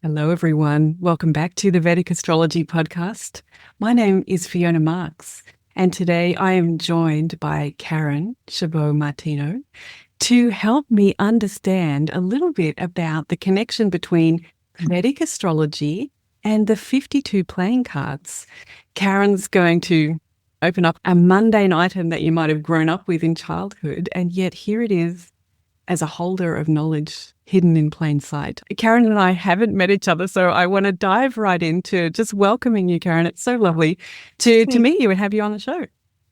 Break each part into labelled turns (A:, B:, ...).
A: Hello, everyone. Welcome back to the Vedic Astrology podcast. My name is Fiona Marks, and today I am joined by Karen Chabot-Martino to help me understand a little bit about the connection between Vedic astrology and the 52 playing cards. Karen's going to open up a mundane item that you might have grown up with in childhood, and yet here it is as a holder of knowledge hidden in plain sight. Karen and I haven't met each other, so I want to dive right into just welcoming you, Karen. It's so lovely to meet you and have you on the show.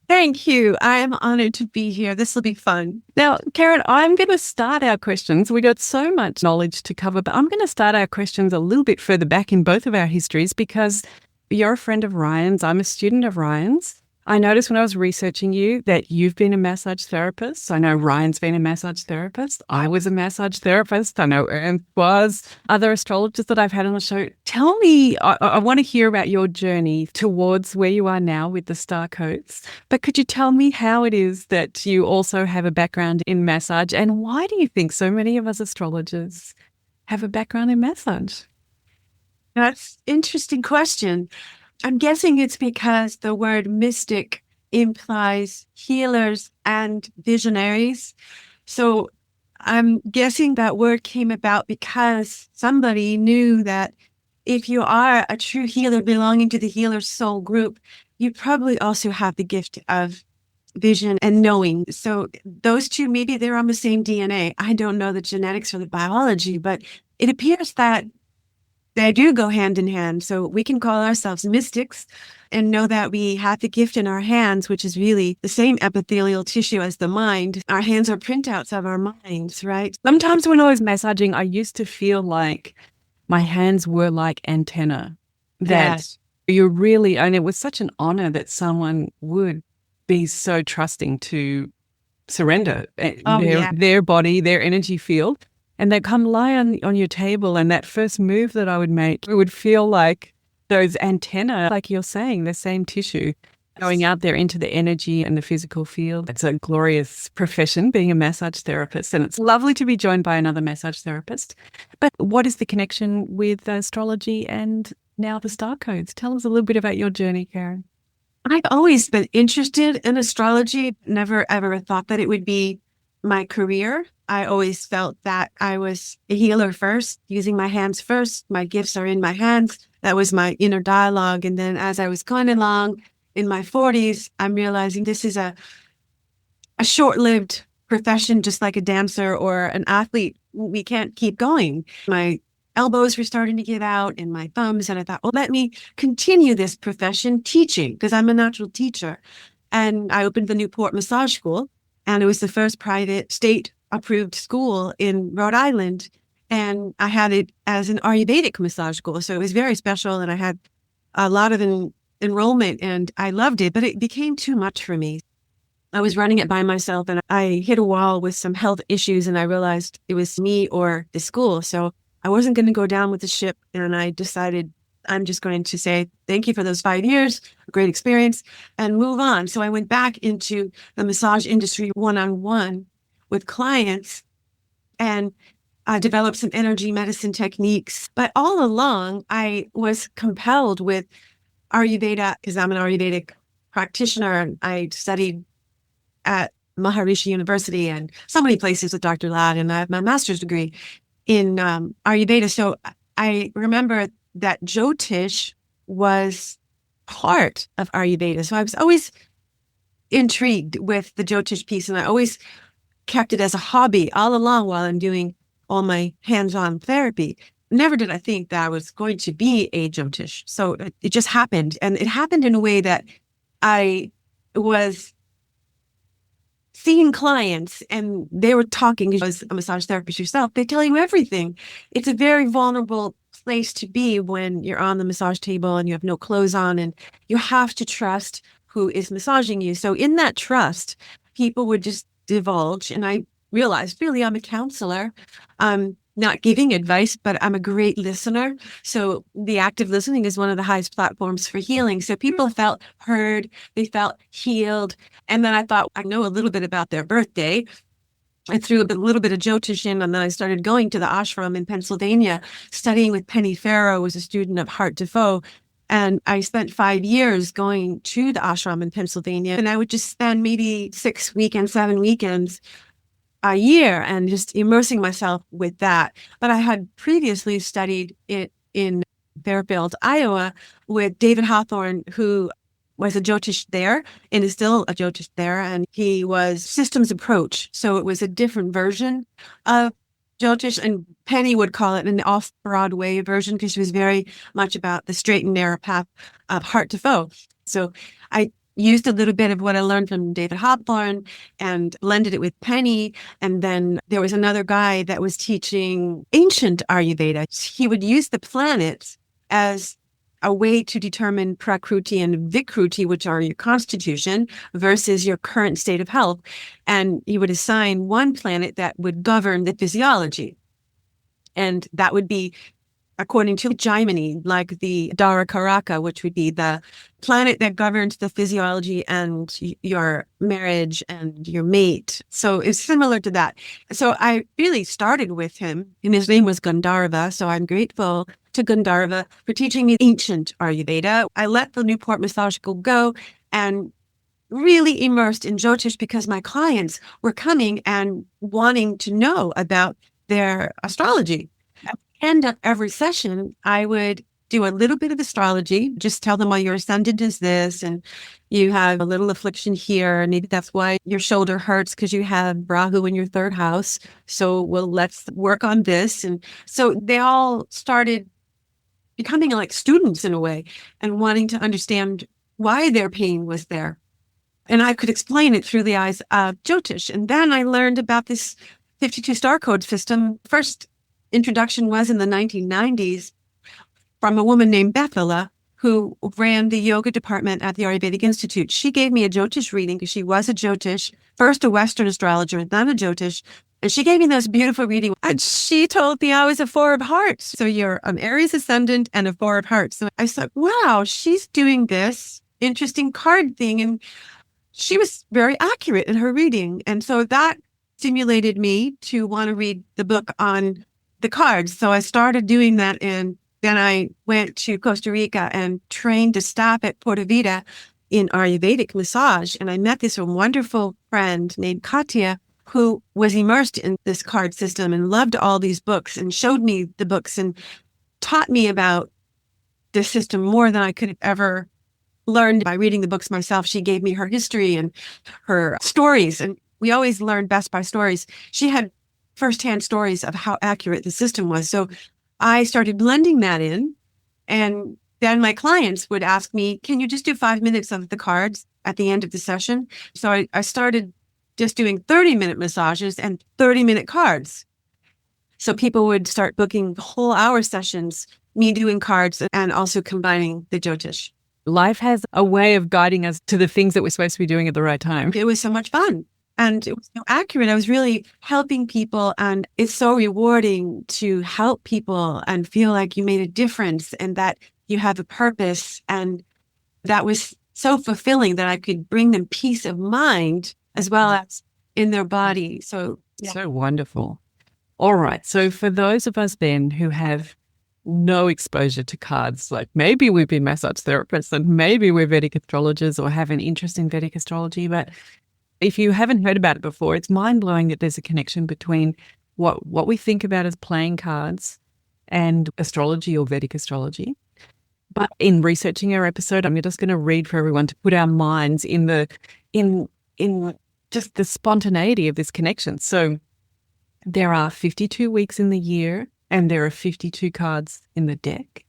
B: Thank you. I am honored to be here. This will be fun.
A: Now, Karen, I'm going to start our questions. We got so much knowledge to cover, but I'm going to start our questions a little bit further back in both of our histories because you're a friend of Ryan's. I'm a student of Ryan's. I noticed when I was researching you that you've been a massage therapist. I know Ryan's been a massage therapist. I was a massage therapist. I know Ernst was. Other astrologers that I've had on the show. Tell me, I want to hear about your journey towards where you are now with the star codes. But could you tell me how it is that you also have a background in massage, and why do you think so many of us astrologers have a background in massage?
B: That's an interesting question. I'm guessing it's because the word mystic implies healers and visionaries. So I'm guessing that word came about because somebody knew that if you are a true healer belonging to the healer soul group, you probably also have the gift of vision and knowing. So those two, maybe they're on the same DNA. I don't know the genetics or the biology, but it appears that they do go hand in hand. So we can call ourselves mystics and know that we have the gift in our hands, which is really the same epithelial tissue as the mind. Our hands are printouts of our minds, right?
A: Sometimes when I was massaging, I used to feel like my hands were like antenna.
B: Yes.
A: You really, and it was such an honor that someone would be so trusting to surrender their body, their energy field. And they'd come lie on your table, and that first move that I would make, it would feel like those antennae, like you're saying, the same tissue going out there into the energy and the physical field. It's a glorious profession, being a massage therapist, and it's lovely to be joined by another massage therapist. But what is the connection with astrology and now the star codes? Tell us a little bit about your journey, Karen.
B: I've always been interested in astrology, never ever thought that it would be my career. I always felt that I was a healer first, using my hands first. My gifts are in my hands. That was my inner dialogue. And then as I was going along in my 40s, I'm realizing this is a short-lived profession, just like a dancer or an athlete. We can't keep going. My elbows were starting to give out and my thumbs. And I thought, well, let me continue this profession teaching because I'm a natural teacher. And I opened the Newport Massage School. And it was the first private state-approved school in Rhode Island. And I had it as an Ayurvedic massage school. So it was very special. And I had a lot of enrollment and I loved it. But it became too much for me. I was running it by myself and I hit a wall with some health issues. And I realized it was me or the school. So I wasn't going to go down with the ship. And I decided I'm just going to say thank you for those 5 years, a great experience, and move on. So I went back into the massage industry one-on-one with clients and I developed some energy medicine techniques. But all along, I was compelled with Ayurveda because I'm an Ayurvedic practitioner. I studied at Maharishi University and so many places with Dr. Ladd, and I have my master's degree in Ayurveda. So I remember that Jyotish was part of Ayurveda. So I was always intrigued with the Jyotish piece, and I always kept it as a hobby all along while I'm doing all my hands-on therapy. Never did I think that I was going to be a Jyotish. So it just happened. And it happened in a way that I was seeing clients and they were talking as a massage therapist yourself. They tell you everything. It's a very vulnerable place to be when you're on the massage table and you have no clothes on and you have to trust who is massaging you. So in that trust, people would just divulge. And I realized really I'm a counselor. I'm not giving advice, but I'm a great listener. So the active listening is one of the highest platforms for healing. So people felt heard, they felt healed. And then I thought, I know a little bit about their birthday. I threw a little bit of Jyotish in, and then I started going to the ashram in Pennsylvania, studying with Penny Farrow, who was a student of Hart Defoe. And I spent 5 years going to the ashram in Pennsylvania, and I would just spend maybe 6 weekends, 7 weekends a year and just immersing myself with that. But I had previously studied it in Fairfield, Iowa, with David Hawthorne, who was a Jyotish there and is still a Jyotish there. And he was systems approach. So it was a different version of Jyotish, and Penny would call it an off-Broadway version because she was very much about the straight and narrow path of Hart Defoe. So I used a little bit of what I learned from David Hawthorne and blended it with Penny. And then there was another guy that was teaching ancient Ayurveda. He would use the planets as a way to determine Prakruti and Vikruti, which are your constitution versus your current state of health. And he would assign one planet that would govern the physiology. And that would be, according to Jaimini, like the Dara Karaka, which would be the planet that governs the physiology and your marriage and your mate. So it's similar to that. So I really started with him, and his name was Gandharva. So I'm grateful to Gandharva for teaching me ancient Ayurveda. I let the Newport Mythological go and really immersed in Jyotish because my clients were coming and wanting to know about their astrology. At the end of every session, I would do a little bit of astrology, just tell them, well, your ascendant is this, and you have a little affliction here. Maybe that's why your shoulder hurts because you have Rahu in your third house. So, well, let's work on this. And so they all started becoming like students in a way and wanting to understand why their pain was there. And I could explain it through the eyes of Jyotish. And then I learned about this 52 star code system. First introduction was in the 1990s from a woman named Bethala, who ran the yoga department at the Ayurvedic Institute. She gave me a Jyotish reading because she was a Jyotish, first a Western astrologer, then a Jyotish. And she gave me those beautiful readings. And she told me I was a Four of Hearts. So you're an Aries ascendant and a Four of Hearts. So I thought, wow, she's doing this interesting card thing. And she was very accurate in her reading. And so that stimulated me to want to read the book on the cards. So I started doing that. And then I went to Costa Rica and trained to staff at Puerto Vida in Ayurvedic massage. And I met this wonderful friend named Katya, who was immersed in this card system and loved all these books and showed me the books and taught me about this system more than I could have ever learned by reading the books myself. She gave me her history and her stories, and we always learn best by stories. She had firsthand stories of how accurate the system was. So I started blending that in, and then my clients would ask me, can you just do 5 minutes of the cards at the end of the session? So I started just doing 30-minute massages and 30-minute cards. So people would start booking whole hour sessions, me doing cards and also combining the Jyotish.
A: Life has a way of guiding us to the things that we're supposed to be doing at the right time.
B: It was so much fun. And it was so accurate. I was really helping people. And it's so rewarding to help people and feel like you made a difference and that you have a purpose. And that was so fulfilling that I could bring them peace of mind as well as in their body. So, yeah.
A: So wonderful. All right. So for those of us then who have no exposure to cards, like maybe we've been massage therapists and maybe we're Vedic astrologers or have an interest in Vedic astrology, but if you haven't heard about it before, it's mind-blowing that there's a connection between what we think about as playing cards and astrology or Vedic astrology. But in researching our episode, I'm just going to read for everyone to put our minds in just the spontaneity of this connection. So there are 52 weeks in the year and there are 52 cards in the deck.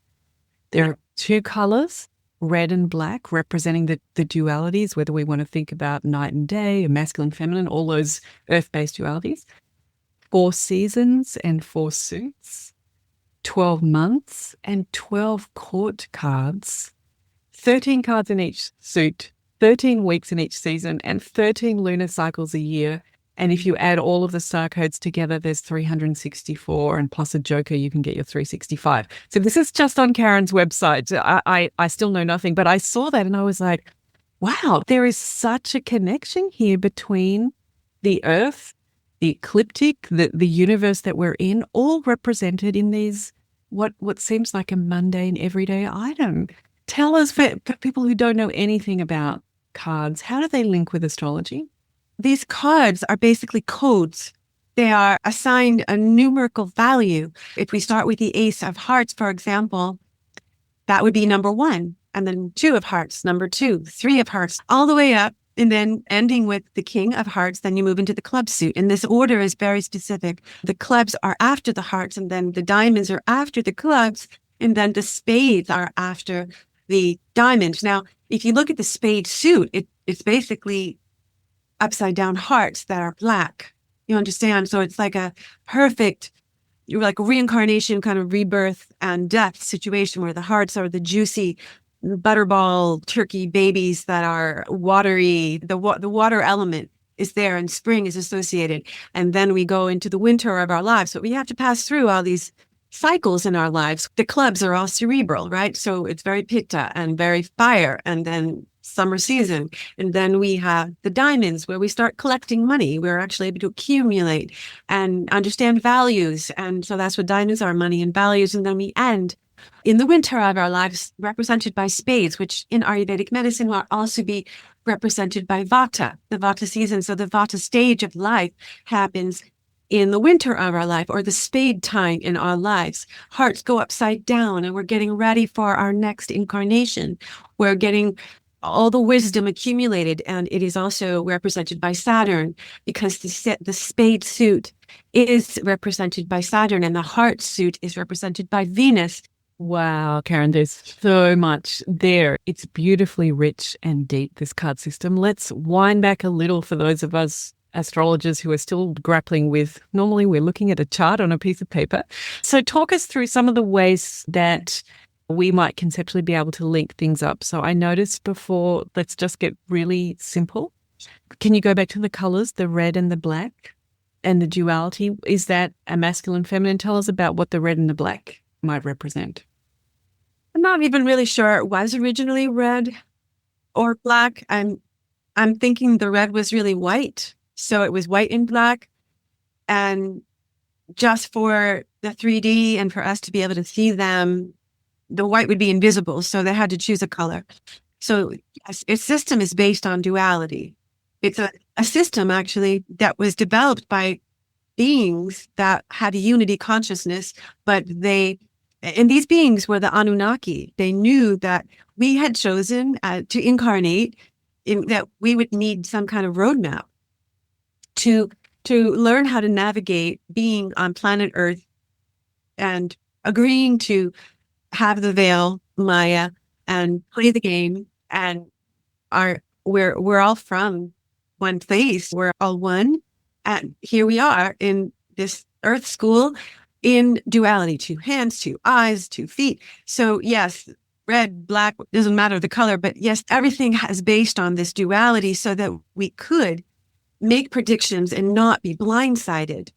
A: There are two colors, red and black, representing the dualities, whether we want to think about night and day, or masculine, feminine, all those earth-based dualities. 4 seasons and 4 suits, 12 months and 12 court cards, 13 cards in each suit, 13 weeks in each season, and 13 lunar cycles a year. And if you add all of the star codes together, there's 364, and plus a joker, you can get your 365. So this is just on Karen's website. I still know nothing, but I saw that and I was like, wow, there is such a connection here between the earth, the ecliptic, the universe that we're in, all represented in these what seems like a mundane everyday item. Tell us, for people who don't know anything about cards, how do they link with astrology?
B: These cards are basically codes. They are assigned a numerical value. If we start with the Ace of Hearts, for example, that would be number 1. And then 2 of Hearts, number 2, 3 of Hearts, all the way up. And then ending with the King of Hearts, then you move into the club suit. And this order is very specific. The clubs are after the hearts, and then the diamonds are after the clubs, and then the spades are after the diamonds. Now, if you look at the spade suit, it's basically upside down hearts that are black. You understand? So it's like a perfect, like reincarnation kind of rebirth and death situation where the hearts are the juicy butterball turkey babies that are watery. The water element is there, and spring is associated. And then we go into the winter of our lives. But we have to pass through all these cycles in our lives. The clubs are all cerebral, right? So it's very pitta and very fire, and then summer season. And then we have the diamonds where we start collecting money. We're actually able to accumulate and understand values. And so that's what diamonds are, money and values. And then we end in the winter of our lives represented by spades, which in Ayurvedic medicine will also be represented by Vata, the Vata season. So the Vata stage of life happens in the winter of our life, or the spade time in our lives. Hearts go upside down, and we're getting ready for our next incarnation. We're getting all the wisdom accumulated, and it is also represented by Saturn, because the spade suit is represented by Saturn, and the heart suit is represented by Venus.
A: Wow, Karen, there's so much there. It's beautifully rich and deep, this card system. Let's wind back a little for those of us astrologers who are still grappling with, normally we're looking at a chart on a piece of paper. So talk us through some of the ways that we might conceptually be able to link things up. So I noticed before, let's just get really simple. Can you go back to the colors, the red and the black, and the duality? Is that a masculine, feminine? Tell us about what the red and the black might represent.
B: I'm not even really sure it was originally red or black. I'm thinking the red was really white. So it was white and black. And just for the 3D and for us to be able to see them, the white would be invisible. So they had to choose a color. So its system is based on duality. It's a system actually that was developed by beings that had a unity consciousness, but and these beings were the Anunnaki. They knew that we had chosen to incarnate, that we would need some kind of roadmap to learn how to navigate being on planet Earth, and agreeing to have the veil, Maya, and play the game. And we're all from one place. We're all one. And here we are in this Earth school, in duality, 2 hands, 2 eyes, 2 feet. So yes, red, black, doesn't matter the color, but yes, everything is based on this duality so that we could make predictions and not be blindsided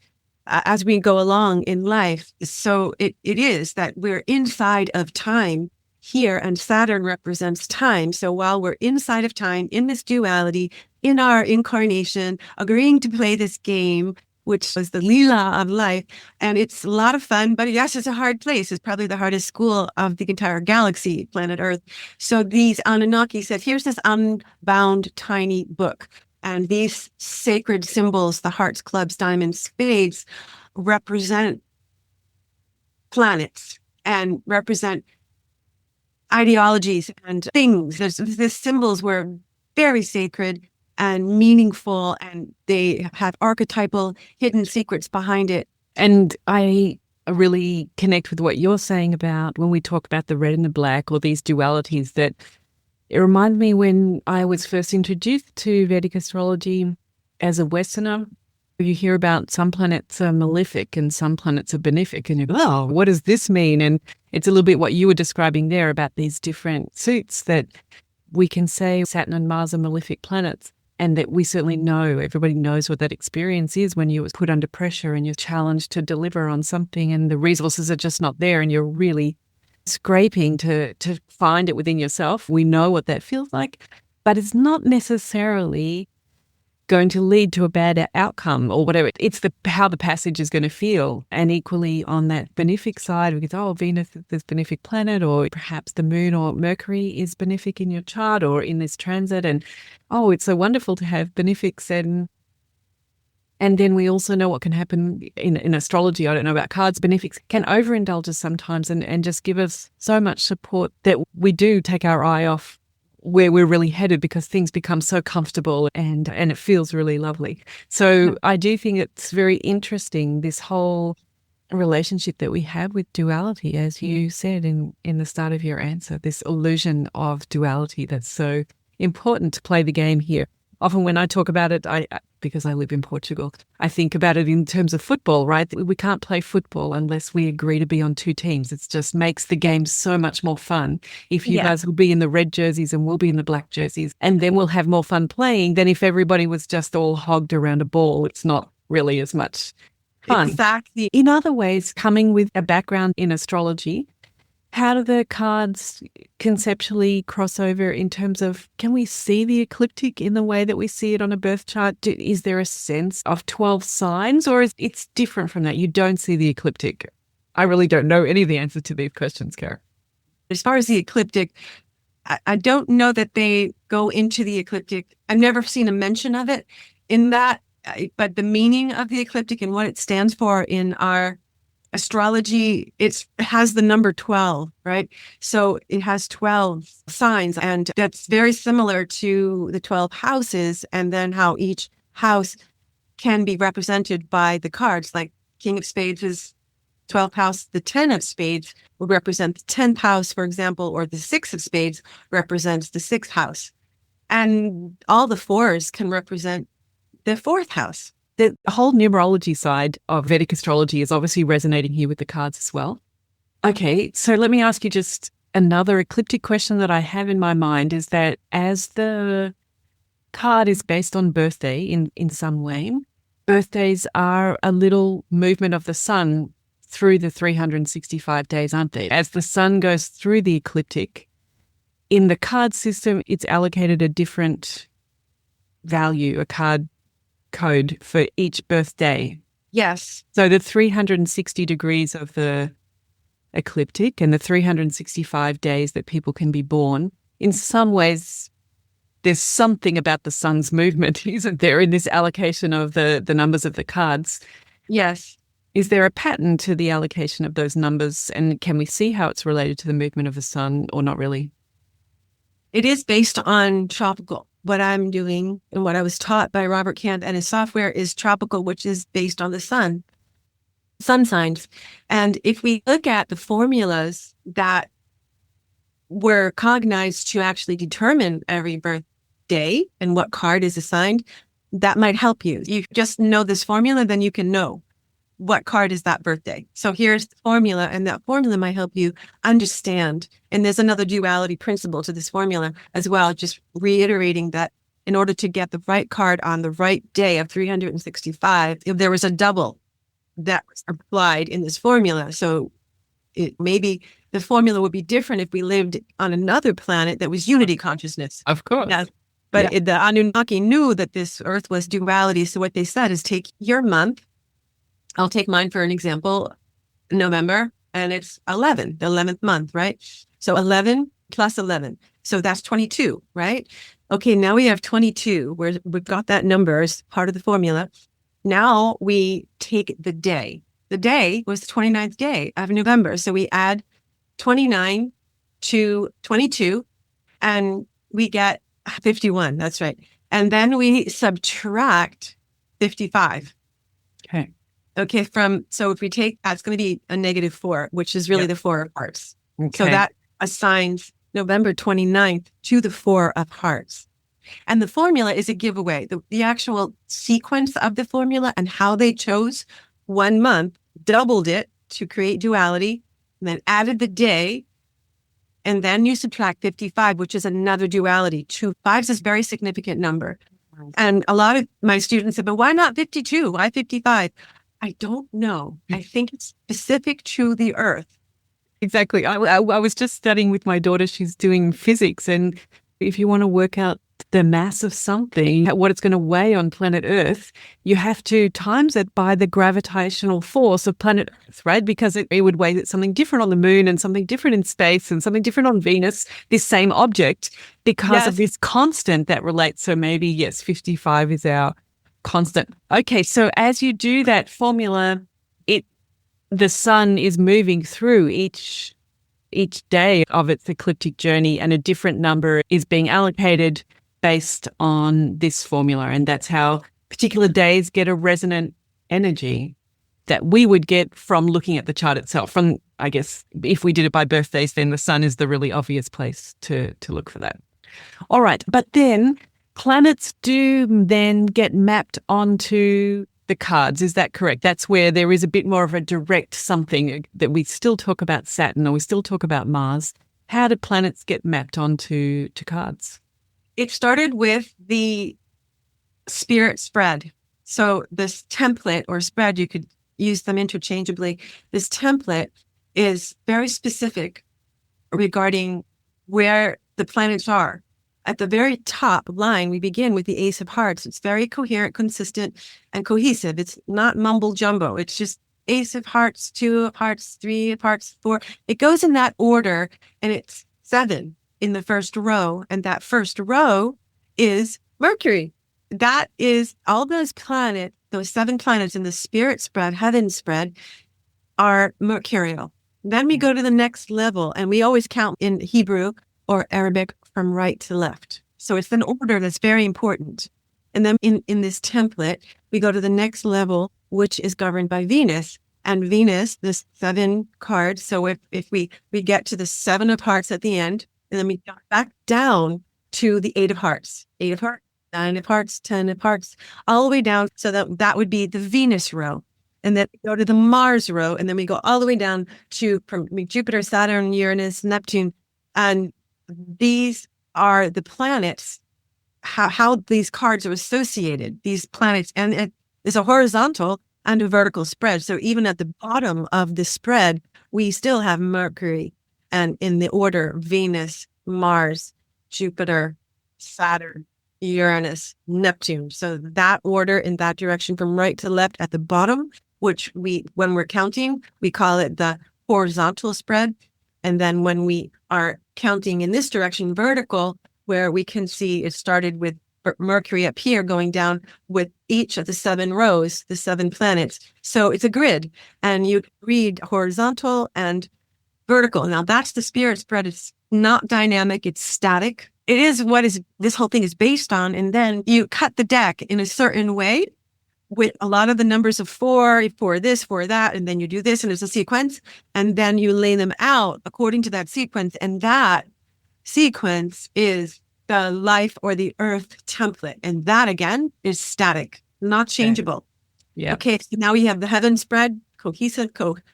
B: as we go along in life. So it is that we're inside of time here, and Saturn represents time. So while we're inside of time, in this duality, in our incarnation, agreeing to play this game, which was the Leela of life. And it's a lot of fun, but yes, it's a hard place. It's probably the hardest school of the entire galaxy, planet Earth. So these Anunnaki said, here's this unbound tiny book. And these sacred symbols, the hearts, clubs, diamonds, spades, represent planets and represent ideologies and things. These symbols were very sacred and meaningful, and they have archetypal hidden secrets behind it.
A: And I really connect with what you're saying about when we talk about the red and the black, or these dualities, that it reminded me when I was first introduced to Vedic astrology as a Westerner. You hear about some planets are malefic and some planets are benefic, and you go, oh, what does this mean? And it's a little bit what you were describing there about these different suits, that we can say Saturn and Mars are malefic planets. And that we certainly know, everybody knows what that experience is when you're put under pressure and you're challenged to deliver on something and the resources are just not there and you're really scraping to find it within yourself. We know what that feels like, but it's not necessarily going to lead to a bad outcome or whatever. It's how the passage is going to feel. And equally on that benefic side, because, Venus is this benefic planet, or perhaps the moon or Mercury is benefic in your chart or in this transit. And, it's so wonderful to have benefics. And then we also know what can happen in astrology. I don't know about cards. Benefics can overindulge us sometimes and just give us so much support that we do take our eye off where we're really headed, because things become so comfortable and it feels really lovely. So I do think it's very interesting, this whole relationship that we have with duality, as you said in the start of your answer, this illusion of duality that's so important to play the game here. Often when I talk about it, because I live in Portugal, I think about it in terms of football, right? We can't play football unless we agree to be on two teams. It just makes the game so much more fun if you guys will be in the red jerseys and we'll be in the black jerseys. And then we'll have more fun playing than if everybody was just all hogged around a ball. It's not really as much fun.
B: Exactly.
A: In other ways, coming with a background in astrology, how do the cards conceptually cross over in terms of, can we see the ecliptic in the way that we see it on a birth chart? Is there a sense of 12 signs, or is it's different from that? You don't see the ecliptic. I really don't know any of the answers to these questions, Kara.
B: As far as the ecliptic, I don't know that they go into the ecliptic. I've never seen a mention of it in that, but the meaning of the ecliptic and what it stands for in our astrology, it has the number 12, right? So it has 12 signs, and that's very similar to the 12 houses, and then how each house can be represented by the cards. Like King of Spades is 12th house, the 10 of Spades would represent the 10th house, for example, or the 6 of Spades represents the 6th house. And all the fours can represent the 4th house.
A: The whole numerology side of Vedic astrology is obviously resonating here with the cards as well. Okay, so let me ask you just another ecliptic question that I have in my mind is that as the card is based on birthday in some way, birthdays are a little movement of the sun through the 365 days, aren't they? As the sun goes through the ecliptic, in the card system, it's allocated a different value, a card code for each birthday.
B: Yes.
A: So the 360 degrees of the ecliptic and the 365 days that people can be born, in some ways, there's something about the sun's movement, isn't there, in this allocation of the numbers of the cards?
B: Yes.
A: Is there a pattern to the allocation of those numbers, and can we see how it's related to the movement of the sun, or not really?
B: It is based on tropical. What I'm doing and what I was taught by Robert Kant and his software is tropical, which is based on the sun signs. And if we look at the formulas that were cognized to actually determine every birthday and what card is assigned, that might help you. You just know this formula, then you can know what card is that birthday. So here's the formula, and that formula might help you understand. And there's another duality principle to this formula as well, just reiterating that in order to get the right card on the right day of 365, if there was a double that was applied in this formula. So maybe the formula would be different if we lived on another planet that was unity consciousness.
A: Of course.
B: Yeah. But the Anunnaki knew that this Earth was duality. So what they said is take your month. I'll take mine for an example, November, and it's 11, the 11th month, right? So 11 plus 11. So that's 22, right? Okay, now we have 22. We've got that number as part of the formula. Now we take the day. The day was the 29th day of November. So we add 29 to 22 and we get 51. That's right. And then we subtract 55. Okay, so if we take, that's going to be a -4, which is really the 4 of hearts. Okay. So that assigns November 29th to the 4 of hearts. And the formula is a giveaway. The actual sequence of the formula and how they chose 1 month, doubled it to create duality, and then added the day, and then you subtract 55, which is another duality. 2 5s is a very significant number. And a lot of my students said, but why not 52? Why 55? I don't know. I think it's specific to the Earth.
A: Exactly. I was just studying with my daughter. She's doing physics. And if you want to work out the mass of something, what it's going to weigh on planet Earth, you have to times it by the gravitational force of planet Earth, right? Because it would weigh something different on the moon and something different in space and something different on Venus, this same object, because of this constant that relates. So maybe, yes, 55 is our constant. Okay, so as you do that formula, the sun is moving through each day of its ecliptic journey, and a different number is being allocated based on this formula. And that's how particular days get a resonant energy that we would get from looking at the chart itself. From, I guess, if we did it by birthdays, then the sun is the really obvious place to look for that. All right. But then planets do then get mapped onto the cards. Is that correct? That's where there is a bit more of a direct something that we still talk about Saturn or we still talk about Mars. How do planets get mapped onto cards?
B: It started with the spirit spread. So this template or spread, you could use them interchangeably. This template is very specific regarding where the planets are. At the very top line, we begin with the Ace of Hearts. It's very coherent, consistent, and cohesive. It's not mumble jumbo. It's just Ace of Hearts, 2 of Hearts, 3 of Hearts, 4. It goes in that order, and it's 7 in the first row. And that first row is Mercury. That is all those planets, those 7 planets in the spirit spread, heaven spread, are mercurial. Then we go to the next level, and we always count in Hebrew or Arabic from right to left. So it's an order that's very important. And then in this template, we go to the next level, which is governed by Venus. And Venus, this 7 cards. So if we get to the 7 of Hearts at the end, and then we go back down to the 8 of Hearts, 8 of Hearts, 9 of Hearts, 10 of Hearts, all the way down. So that would be the Venus row. And then we go to the Mars row, and then we go all the way down to from Jupiter, Saturn, Uranus, Neptune. And these are the planets, how these cards are associated, these planets. And it's a horizontal and a vertical spread. So even at the bottom of the spread, we still have Mercury. And in the order, Venus, Mars, Jupiter, Saturn, Uranus, Neptune. So that order in that direction from right to left at the bottom, which when we're counting, we call it the horizontal spread. And then when we are counting in this direction, vertical, where we can see it started with Mercury up here going down with each of the 7 rows, the 7 planets. So it's a grid, and you read horizontal and vertical. Now that's the spirit spread. It's not dynamic. It's static. It is what this whole thing is based on. And then you cut the deck in a certain way with a lot of the numbers of 4 this, 4 that, and then you do this, and it's a sequence, and then you lay them out according to that sequence, and that sequence is the life or the earth template, and that again is static, not changeable.
A: Okay. Yeah.
B: Okay, so now we have the heaven spread, cohesive,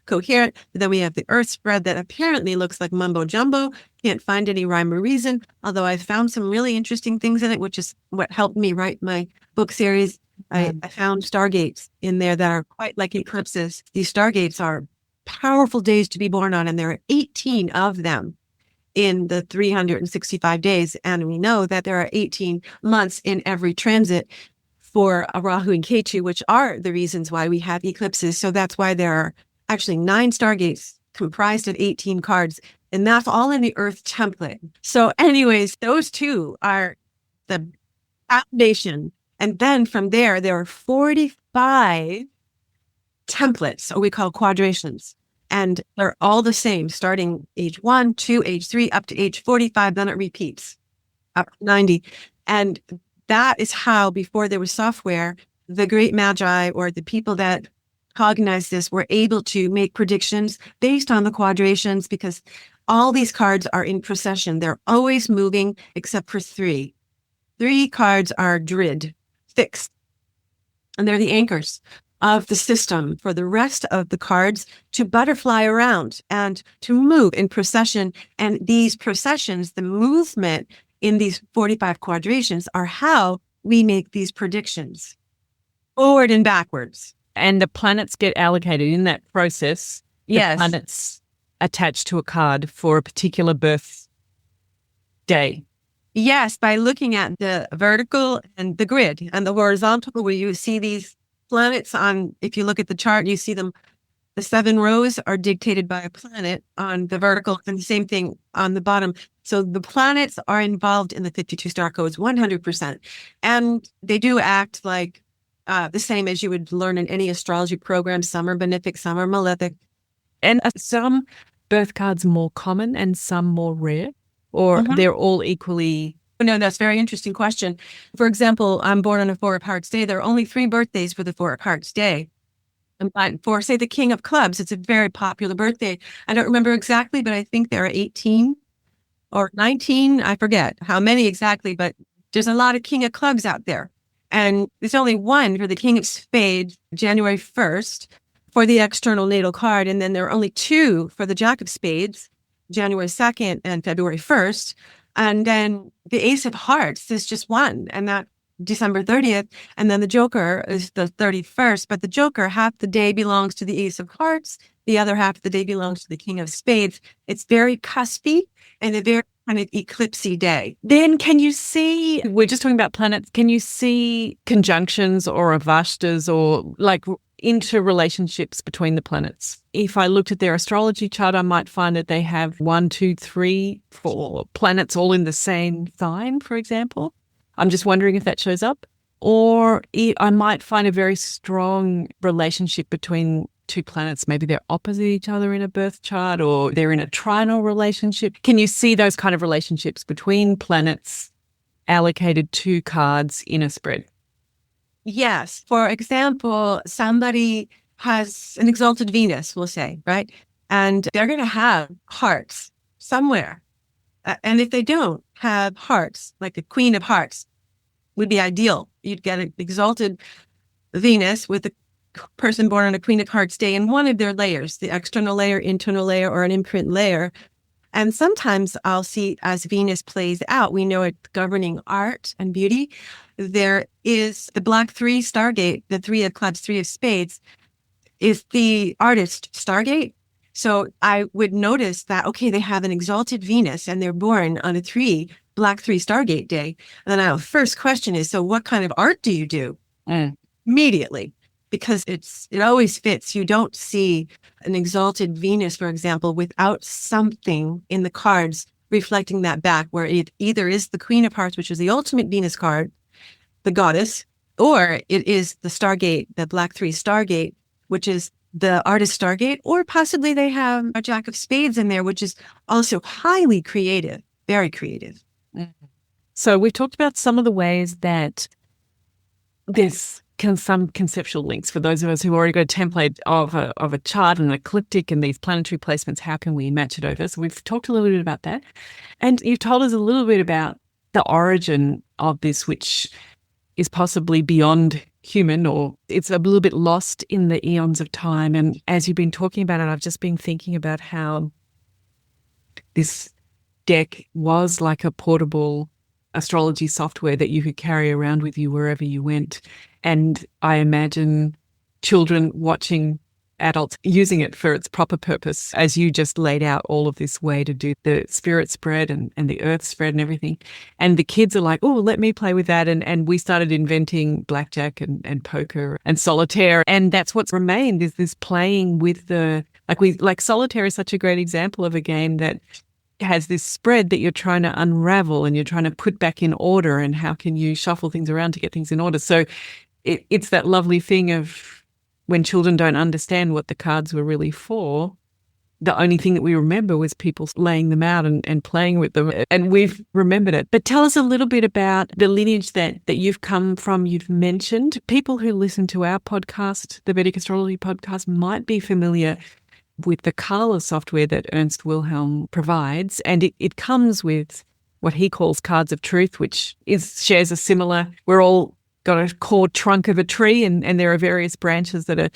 B: coherent, then we have the earth spread that apparently looks like mumbo jumbo. Can't find any rhyme or reason, although I found some really interesting things in it, which is what helped me write my book series. I found stargates in there that are quite like eclipses. These stargates are powerful days to be born on, and there are 18 of them in the 365 days. And we know that there are 18 months in every transit for Rahu and Ketu, which are the reasons why we have eclipses. So that's why there are actually 9 stargates comprised of 18 cards, and that's all in the Earth template. So anyways, those 2 are the foundation. And then from there are 45 templates, or we call quadrations. And they're all the same, starting age 1, 2, age 3, up to age 45. Then it repeats up to 90. And that is how, before there was software, the great magi or the people that cognized this were able to make predictions based on the quadrations, because all these cards are in procession. They're always moving except for 3. 3 cards are drid, fixed, and they're the anchors of the system for the rest of the cards to butterfly around and to move in procession. And these processions, the movement in these 45 quadrations, are how we make these predictions forward and backwards.
A: And the planets get allocated in that process.
B: Yes.
A: The planets attached to a card for a particular birth day.
B: Yes, by looking at the vertical and the grid and the horizontal, where you see these planets on, if you look at the chart, you see them. The 7 rows are dictated by a planet on the vertical, and the same thing on the bottom. So the planets are involved in the 52 star codes 100%. And they do act like the same as you would learn in any astrology program. Some are benefic, some are malefic.
A: And are some birth cards more common and some more rare, or they're all equally?
B: No, that's a very interesting question. For example, I'm born on a 4 of Hearts day. There are only 3 birthdays for the 4 of Hearts day. But for, say, the King of Clubs, it's a very popular birthday. I don't remember exactly, but I think there are 18 or 19. I forget how many exactly, but there's a lot of King of Clubs out there. And there's only one for the King of Spades, January 1st, for the external natal card. And then there are only 2 for the Jack of Spades, January 2nd and February 1st. And then the Ace of Hearts is just one, and that December 30th. And then the Joker is the 31st. But the Joker, half the day belongs to the Ace of Hearts. The other half of the day belongs to the King of Spades. It's very cuspy and a very kind of eclipsy day.
A: Then can you see, we're just talking about planets, can you see conjunctions or avashtas or like interrelationships between the planets? If I looked at their astrology chart, I might find that they have 1, 2, 3, 4 planets all in the same sign, for example. I'm just wondering if that shows up. Or I might find a very strong relationship between 2 planets. Maybe they're opposite each other in a birth chart, or they're in a trinal relationship. Can you see those kind of relationships between planets allocated to cards in a spread?
B: Yes. For example, somebody has an exalted Venus, we'll say, right? And they're going to have hearts somewhere. And if they don't have hearts, like the Queen of Hearts would be ideal. You'd get an exalted Venus with a person born on a Queen of Hearts day in one of their layers, the external layer, internal layer, or an imprint layer. And sometimes I'll see, as Venus plays out, we know it's governing art and beauty. There is the Black 3 Stargate, the 3 of Clubs, 3 of Spades, is the artist Stargate. So I would notice that, okay, they have an exalted Venus and they're born on a Black 3 Stargate day. And then our first question is, so what kind of art do you do? Immediately, because it always fits. You don't see an exalted Venus, for example, without something in the cards reflecting that back, where it either is the Queen of Hearts, which is the ultimate Venus card, the goddess, or it is the Stargate, the Black 3 Stargate, which is the artist Stargate, or possibly they have a Jack of Spades in there, which is also highly creative, very creative.
A: So we've talked about some of the ways that there's some conceptual links for those of us who've already got a template of a chart and an ecliptic and these planetary placements. How can we match it over? So we've talked a little bit about that. And you've told us a little bit about the origin of this, which is possibly beyond human, or it's a little bit lost in the eons of time. And as you've been talking about it, I've just been thinking about how this deck was like a portable astrology software that you could carry around with you wherever you went. And I imagine children watching adults using it for its proper purpose, as you just laid out all of this way to do the spirit spread and the earth spread and everything. And the kids are like, oh, let me play with that. And we started inventing blackjack and poker and solitaire. And that's what's remained, is this playing with like solitaire is such a great example of a game that has this spread that you're trying to unravel and you're trying to put back in order, and how can you shuffle things around to get things in order. So it's that lovely thing of when children don't understand what the cards were really for, the only thing that we remember was people laying them out and playing with them, and we've remembered it. But tell us a little bit about the lineage that you've come from. You've mentioned people who listen to our podcast, the Vedic Astrology podcast, might be familiar with the Kala software that Ernst Wilhelm provides, and it comes with what he calls cards of truth, which shares a similar, we're all got a core trunk of a tree, and there are various branches that are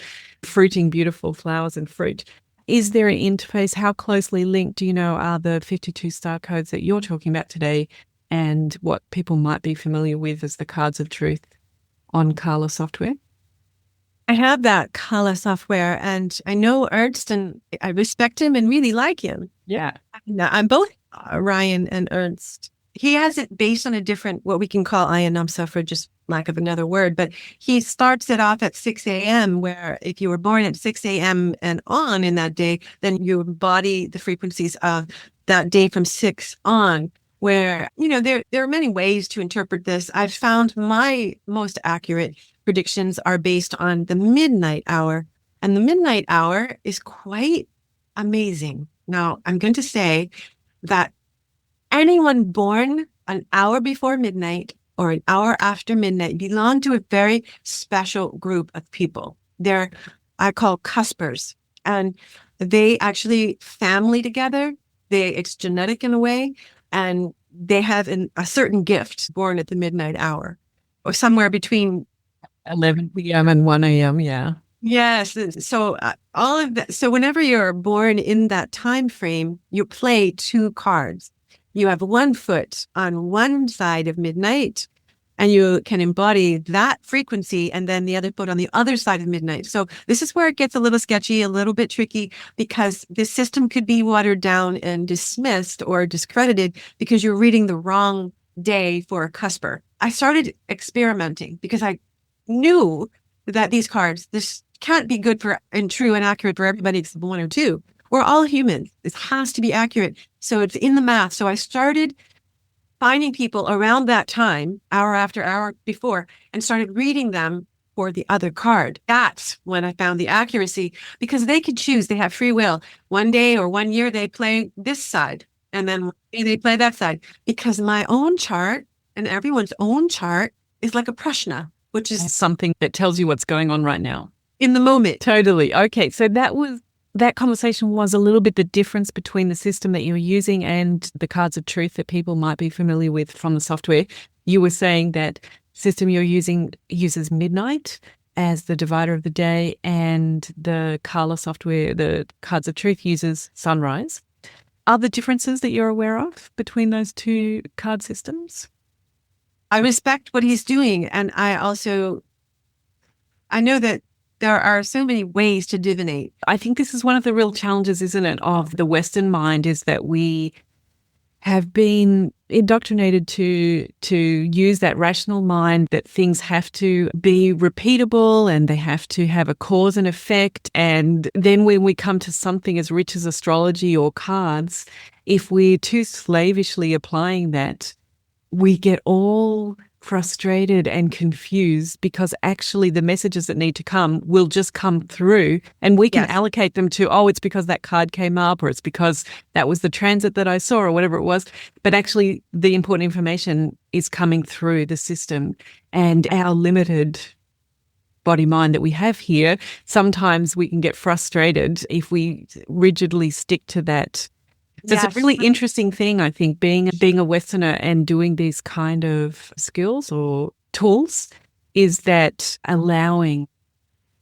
A: fruiting beautiful flowers and fruit. Is there an interface? How closely linked, do you know, are the 52 star codes that you're talking about today, and what people might be familiar with as the cards of truth on Kala software?
B: I have that Kala software, and I know Ernst, and I respect him and really like him.
A: Yeah.
B: I'm both Ryan and Ernst he has it based on a different, what we can call Ayanamsa for just lack of another word, but he starts it off at 6 a.m., where if you were born at 6 a.m. and on in that day, then you embody the frequencies of that day from 6 on, where, there are many ways to interpret this. I've found my most accurate predictions are based on the midnight hour, and the midnight hour is quite amazing. Now, I'm going to say that anyone born an hour before midnight or an hour after midnight belong to a very special group of people. I call cuspers, and they actually family together. It's genetic in a way, and they have a certain gift born at the midnight hour or somewhere between
A: 11 p.m. and 1 a.m. Yeah.
B: Yes. So all of that. So whenever you're born in that time frame, you play two cards. You have one foot on one side of midnight, and you can embody that frequency, and then the other foot on the other side of midnight. So this is where it gets a little sketchy, a little bit tricky, because this system could be watered down and dismissed or discredited because you're reading the wrong day for a cusper. I started experimenting because I knew that these cards, this can't be good for and true and accurate for everybody except one or two. We're all humans. It has to be accurate. So it's in the math. So I started finding people around that time, hour after hour before, and started reading them for the other card. That's when I found the accuracy, because they could choose. They have free will. One day or 1 year, they play this side, and then one day they play that side. Because my own chart and everyone's own chart is like a prashna, which is
A: something that tells you what's going on right now.
B: In the moment.
A: Totally. Okay. So that conversation was a little bit the difference between the system that you're using and the cards of truth that people might be familiar with from the software. You were saying that system you're using uses midnight as the divider of the day, and the Kala software, the cards of truth, uses sunrise. Are there differences that you're aware of between those two card systems?
B: I respect what he's doing. And I know that there are so many ways to divinate.
A: I think this is one of the real challenges, isn't it, of the Western mind, is that we have been indoctrinated to use that rational mind, that things have to be repeatable and they have to have a cause and effect. And then when we come to something as rich as astrology or cards, if we're too slavishly applying that, we get all frustrated and confused, because actually the messages that need to come will just come through, and we can allocate them to, it's because that card came up, or it's because that was the transit that I saw, or whatever it was. But actually the important information is coming through the system, and our limited body mind that we have here, sometimes we can get frustrated if we rigidly stick to that. So it's a really interesting thing, I think, being a Westerner and doing these kind of skills or tools, is that allowing,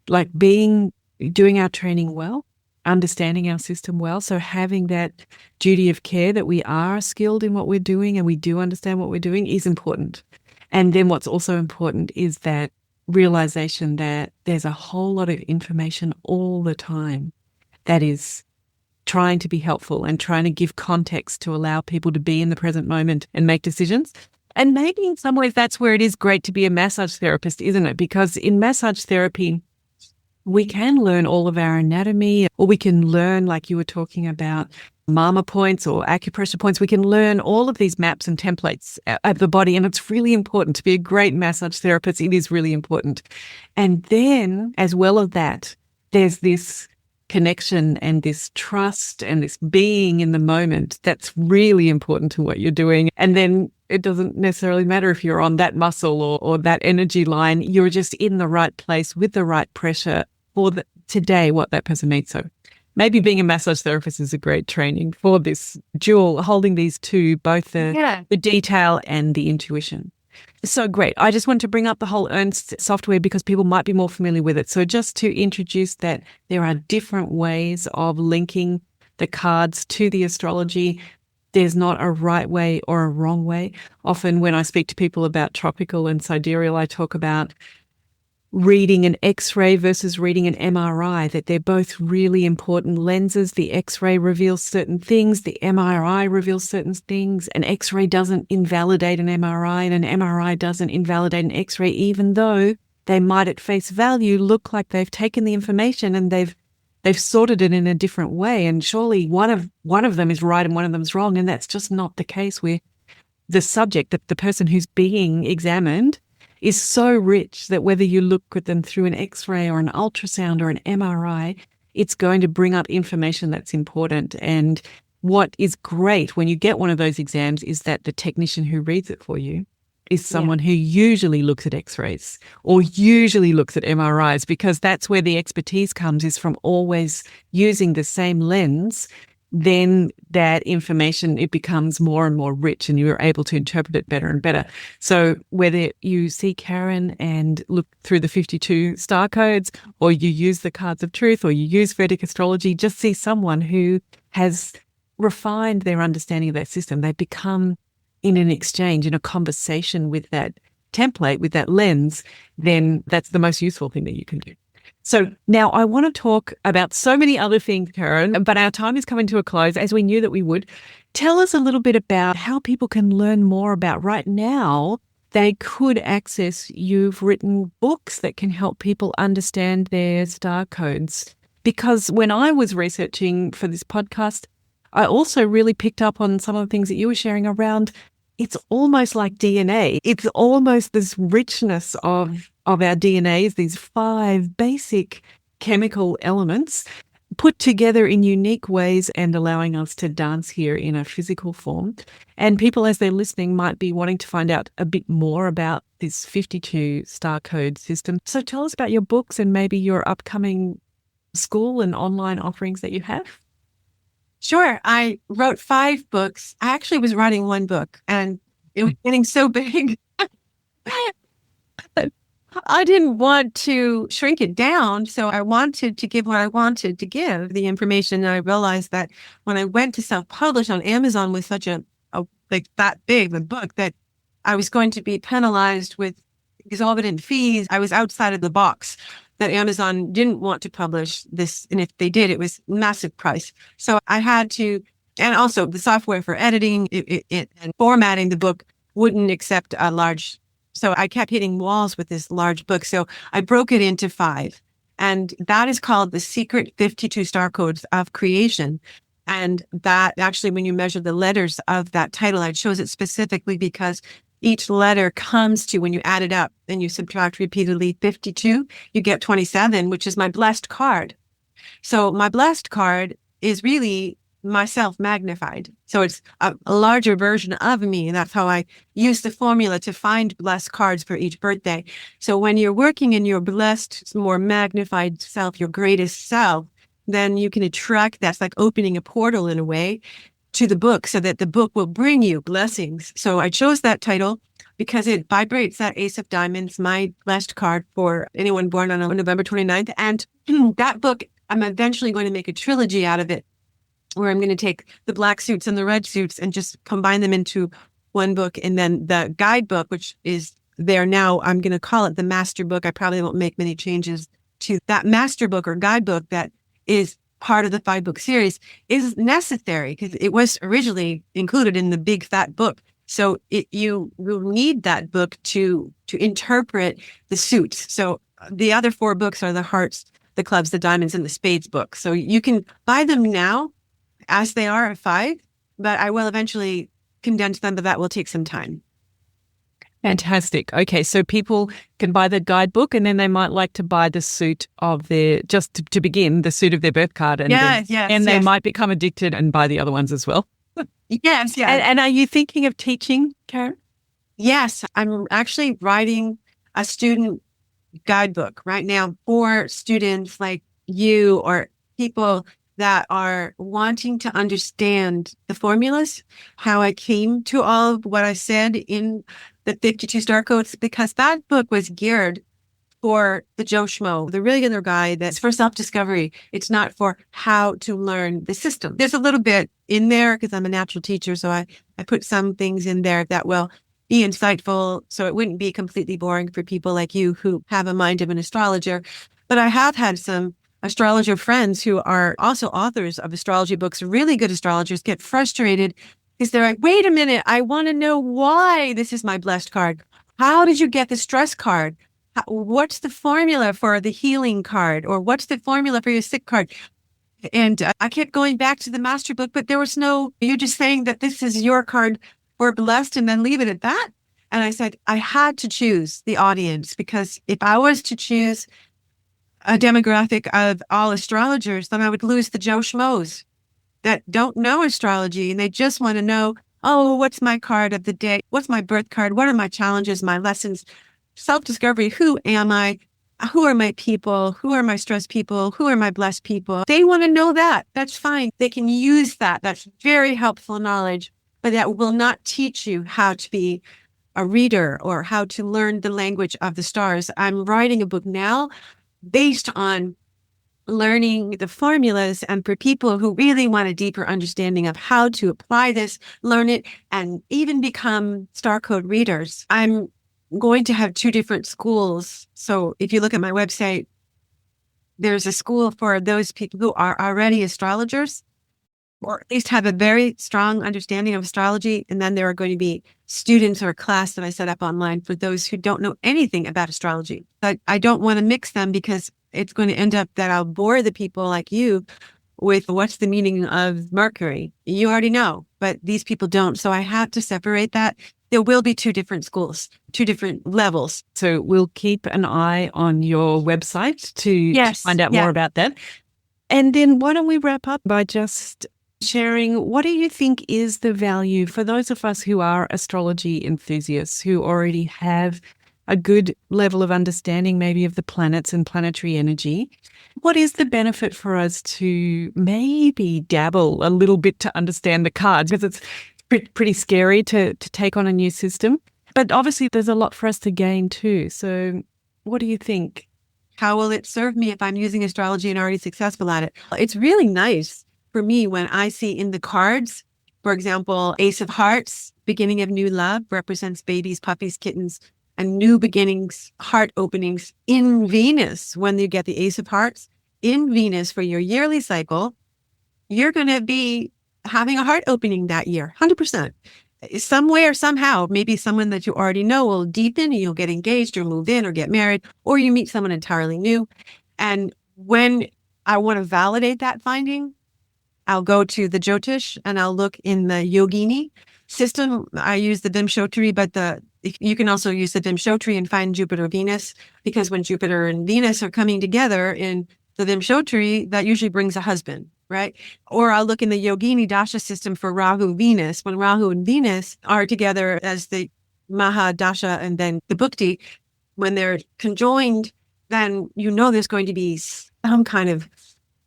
A: doing our training well, understanding our system well. So having that duty of care that we are skilled in what we're doing and we do understand what we're doing is important. And then what's also important is that realization that there's a whole lot of information all the time that is trying to be helpful and trying to give context to allow people to be in the present moment and make decisions. And maybe in some ways that's where it is great to be a massage therapist, isn't it? Because in massage therapy, we can learn all of our anatomy, or we can learn, like you were talking about, mama points or acupressure points. We can learn all of these maps and templates of the body. And it's really important to be a great massage therapist. It is really important. And then, as well as that, there's this connection and this trust and this being in the moment that's really important to what you're doing. And then it doesn't necessarily matter if you're on that muscle or that energy line. You're just in the right place with the right pressure for today, what that person needs. So maybe being a massage therapist is a great training for this dual, holding these two, both the detail and the intuition. So great. I just want to bring up the whole Ernst software because people might be more familiar with it. So just to introduce that there are different ways of linking the cards to the astrology. There's not a right way or a wrong way. Often when I speak to people about tropical and sidereal, I talk about reading an X-ray versus reading an MRI, that they're both really important lenses. The X-ray reveals certain things, the MRI reveals certain things. An X-ray doesn't invalidate an MRI, and an MRI doesn't invalidate an X-ray, even though they might at face value look like they've taken the information and they've sorted it in a different way. And surely one of them is right and one of them's wrong. And that's just not the case, where the subject, the person who's being examined, is so rich that whether you look at them through an X-ray or an ultrasound or an MRI, it's going to bring up information that's important. And what is great when you get one of those exams is that the technician who reads it for you is someone who usually looks at X-rays or usually looks at MRIs, because that's where the expertise comes, is from always using the same lens. Then that information, it becomes more and more rich and you're able to interpret it better and better. So whether you see Karen and look through the 52 star codes, or you use the cards of truth, or you use Vedic astrology, just see someone who has refined their understanding of that system. They become in an exchange, in a conversation with that template, with that lens, then that's the most useful thing that you can do. So now I want to talk about so many other things, Karen, but our time is coming to a close, as we knew that we would. Tell us a little bit about how people can learn more about right now. They could access, you've written books that can help people understand their star codes. Because when I was researching for this podcast, I also really picked up on some of the things that you were sharing around. It's almost like DNA. It's almost this richness of our DNAs, these 5 basic chemical elements put together in unique ways and allowing us to dance here in a physical form. And people, as they're listening, might be wanting to find out a bit more about this 52 star code system. So tell us about your books and maybe your upcoming school and online offerings that you have.
B: Sure. I wrote 5 books. I actually was writing 1 book and it was getting so big. I didn't want to shrink it down. So I wanted to give what I wanted to give, the information. And I realized that when I went to self-publish on Amazon with such a like that big a book, that I was going to be penalized with exorbitant fees. I was outside of the box, that Amazon didn't want to publish this. And if they did, it was massive price. So I had to, and also the software for editing it and formatting the book wouldn't accept a large. So I kept hitting walls with this large book. So I broke it into 5. And that is called The Secret 52 Star Codes of Creation. And that actually, when you measure the letters of that title, I chose it specifically because each letter comes to, when you add it up and you subtract repeatedly 52, you get 27, which is my blessed card. So my blessed card is really myself magnified. So it's a larger version of me. And that's how I use the formula to find blessed cards for each birthday. So when you're working in your blessed, more magnified self, your greatest self, then you can attract, that's like opening a portal in a way to the book, so that the book will bring you blessings. So I chose that title because it vibrates that Ace of Diamonds, my blessed card for anyone born on November 29th. And that book, I'm eventually going to make a trilogy out of it, where I'm going to take the black suits and the red suits and just combine them into one book. And then the guidebook, which is there now, I'm going to call it the master book. I probably won't make many changes to that master book or guidebook that is part of the 5-book series, is necessary because it was originally included in the big fat book. So you will need that book to interpret the suits. So the other 4 books are the hearts, the clubs, the diamonds, and the spades book. So you can buy them now as they are at 5, but I will eventually condense them, but that will take some time.
A: Fantastic. Okay, so people can buy the guidebook and then they might like to buy the suit of their, just to begin, the suit of their birth card. And they might become addicted and buy the other ones as well.
B: Yes.
A: And are you thinking of teaching, Karen?
B: Yes, I'm actually writing a student guidebook right now for students like you or people that are wanting to understand the formulas, how I came to all of what I said in the 52 star codes, because that book was geared for the Joe Schmo, the regular guy that's for self-discovery. It's not for how to learn the system. There's a little bit in there because I'm a natural teacher. So I put some things in there that will be insightful so it wouldn't be completely boring for people like you who have a mind of an astrologer. But I have had some astrologer friends who are also authors of astrology books, really good astrologers, get frustrated because they're like, wait a minute, I want to know why this is my blessed card. How did you get the stress card? What's the formula for the healing card? Or what's the formula for your sick card? And I kept going back to the master book, but there was no, you're just saying that this is your card for blessed and then leave it at that. And I said, I had to choose the audience because if I was to choose a demographic of all astrologers, then I would lose the Joe Schmoes that don't know astrology and they just want to know, oh, what's my card of the day? What's my birth card? What are my challenges, my lessons, self-discovery? Who am I? Who are my people? Who are my stressed people? Who are my blessed people? They want to know that. That's fine. They can use that. That's very helpful knowledge, but that will not teach you how to be a reader or how to learn the language of the stars. I'm writing a book now based on learning the formulas and for people who really want a deeper understanding of how to apply this, learn it, and even become star code readers. I'm going to have two different schools. So if you look at my website, there's a school for those people who are already astrologers, or at least have a very strong understanding of astrology. And then there are going to be students or a class that I set up online for those who don't know anything about astrology. But I don't want to mix them because it's going to end up that I'll bore the people like you with what's the meaning of Mercury. You already know, but these people don't. So I have to separate that. There will be two different schools, two different levels.
A: So we'll keep an eye on your website to find out more about that. And then why don't we wrap up by just sharing, what do you think is the value for those of us who are astrology enthusiasts, who already have a good level of understanding maybe of the planets and planetary energy? What is the benefit for us to maybe dabble a little bit to understand the cards? Because it's pretty scary to take on a new system. But obviously there's a lot for us to gain too. So what do you think?
B: How will it serve me if I'm using astrology and already successful at it? It's really nice for me when I see in the cards, for example, Ace of Hearts, beginning of new love, represents babies, puppies, kittens, and new beginnings, heart openings in Venus. When you get the Ace of Hearts in Venus for your yearly cycle, you're going to be having a heart opening that year, 100%. Some way or somehow, maybe someone that you already know will deepen and you'll get engaged or move in or get married, or you meet someone entirely new. And when I want to validate that finding, I'll go to the Jyotish and I'll look in the Yogini system. I use the Vimshotri, but you can also use the Vimshotri and find Jupiter, Venus, because when Jupiter and Venus are coming together in the Vimshotri, that usually brings a husband, right? Or I'll look in the Yogini Dasha system for Rahu, Venus. When Rahu and Venus are together as the Maha Dasha and then the Bhukti, when they're conjoined, then you know there's going to be some kind of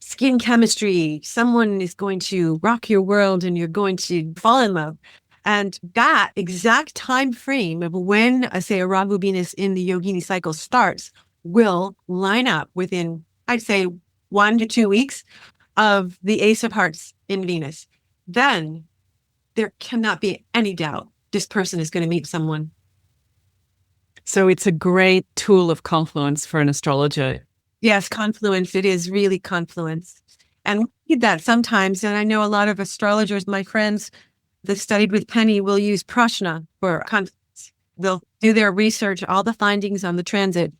B: skin chemistry. Someone is going to rock your world and you're going to fall in love. And that exact time frame of when, say, a Rahu Venus in the Yogini cycle starts will line up within, I'd say, 1 to 2 weeks of the Ace of Hearts in Venus. Then there cannot be any doubt this person is going to meet someone.
A: So it's a great tool of confluence for an astrologer.
B: Yes, confluence. It is really confluence. And we need that sometimes. And I know a lot of astrologers, my friends that studied with Penny, will use prashna for confluence. They'll do their research, all the findings on the transit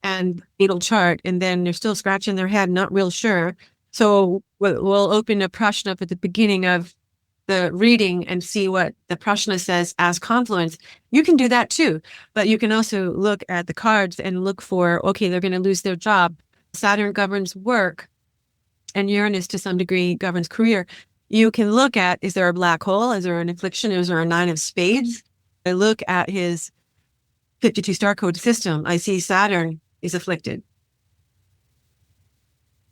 B: and natal chart, and then they're still scratching their head, not real sure. So we'll open a prashna at the beginning of the reading and see what the prashna says as confluence. You can do that too, but you can also look at the cards and look for, okay, they're going to lose their job. Saturn governs work and Uranus to some degree governs career. You can look at, is there a black hole? Is there an affliction? Is there a 9 of spades? I look at his 52 star code system. I see Saturn is afflicted.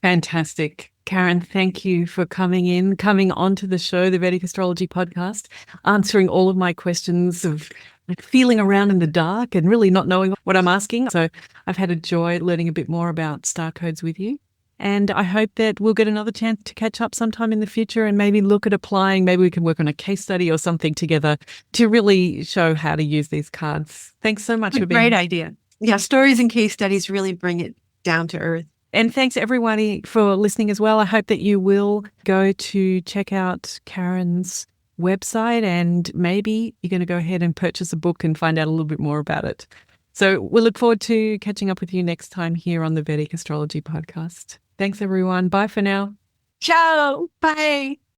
A: Fantastic. Karen, thank you for coming onto the show, the Vedic Astrology Podcast, answering all of my questions of feeling around in the dark and really not knowing what I'm asking. So I've had a joy learning a bit more about star codes with you. And I hope that we'll get another chance to catch up sometime in the future and maybe look at applying. Maybe we can work on a case study or something together to really show how to use these cards. Thanks so much for being
B: Great
A: here.
B: idea. Yeah, stories and case studies really bring it down to earth.
A: And thanks everybody for listening as well. I hope that you will go to check out Karen's website and maybe you're going to go ahead and purchase a book and find out a little bit more about it. So we'll look forward to catching up with you next time here on the Vedic Astrology Podcast. Thanks, everyone. Bye for now.
B: Ciao. Bye.